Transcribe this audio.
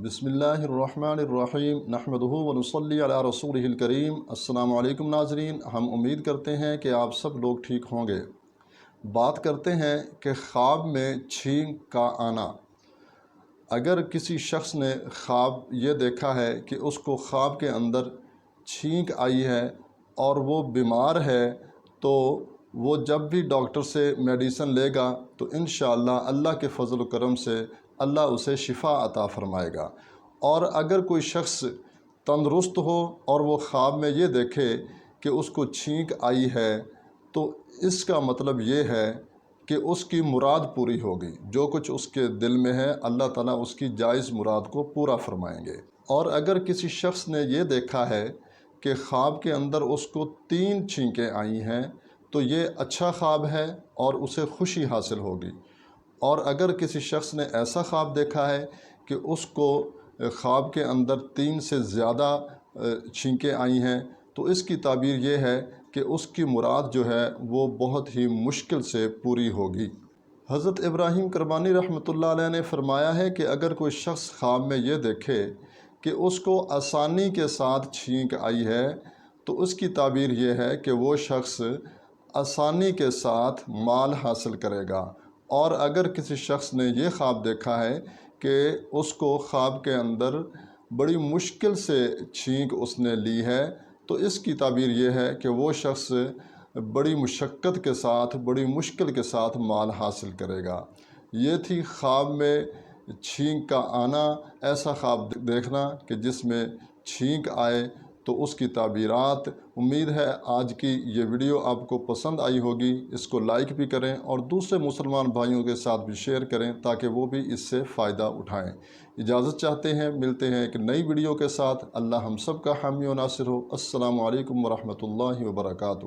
بسم اللہ الرحمن الرحیم نحمدہ ونصلی علی رسولہ الکریم۔ السلام علیکم ناظرین، ہم امید کرتے ہیں کہ آپ سب لوگ ٹھیک ہوں گے۔ بات کرتے ہیں کہ خواب میں چھینک کا آنا۔ اگر کسی شخص نے خواب یہ دیکھا ہے کہ اس کو خواب کے اندر چھینک آئی ہے اور وہ بیمار ہے، تو وہ جب بھی ڈاکٹر سے میڈیسن لے گا تو انشاءاللہ اللہ کے فضل و کرم سے اللہ اسے شفا عطا فرمائے گا۔ اور اگر کوئی شخص تندرست ہو اور وہ خواب میں یہ دیکھے کہ اس کو چھینک آئی ہے، تو اس کا مطلب یہ ہے کہ اس کی مراد پوری ہوگی۔ جو کچھ اس کے دل میں ہے اللہ تعالیٰ اس کی جائز مراد کو پورا فرمائیں گے۔ اور اگر کسی شخص نے یہ دیکھا ہے کہ خواب کے اندر اس کو 3 چھینکیں آئی ہیں، تو یہ اچھا خواب ہے اور اسے خوشی حاصل ہوگی۔ اور اگر کسی شخص نے ایسا خواب دیکھا ہے کہ اس کو خواب کے اندر 3 سے زیادہ چھینکیں آئی ہیں، تو اس کی تعبیر یہ ہے کہ اس کی مراد جو ہے وہ بہت ہی مشکل سے پوری ہوگی۔ حضرت ابراہیم کربانی رحمۃ اللہ علیہ نے فرمایا ہے کہ اگر کوئی شخص خواب میں یہ دیکھے کہ اس کو آسانی کے ساتھ چھینک آئی ہے، تو اس کی تعبیر یہ ہے کہ وہ شخص آسانی کے ساتھ مال حاصل کرے گا۔ اور اگر کسی شخص نے یہ خواب دیکھا ہے کہ اس کو خواب کے اندر بڑی مشکل سے چھینک اس نے لی ہے، تو اس کی تعبیر یہ ہے کہ وہ شخص بڑی مشقت کے ساتھ، بڑی مشکل کے ساتھ مال حاصل کرے گا۔ یہ تھی خواب میں چھینک کا آنا، ایسا خواب دیکھنا کہ جس میں چھینک آئے، تو اس کی تعبیرات۔ امید ہے آج کی یہ ویڈیو آپ کو پسند آئی ہوگی۔ اس کو لائک بھی کریں اور دوسرے مسلمان بھائیوں کے ساتھ بھی شیئر کریں تاکہ وہ بھی اس سے فائدہ اٹھائیں۔ اجازت چاہتے ہیں، ملتے ہیں ایک نئی ویڈیو کے ساتھ۔ اللہ ہم سب کا حامی و ناصر ہو۔ السلام علیکم ورحمۃ اللہ وبرکاتہ۔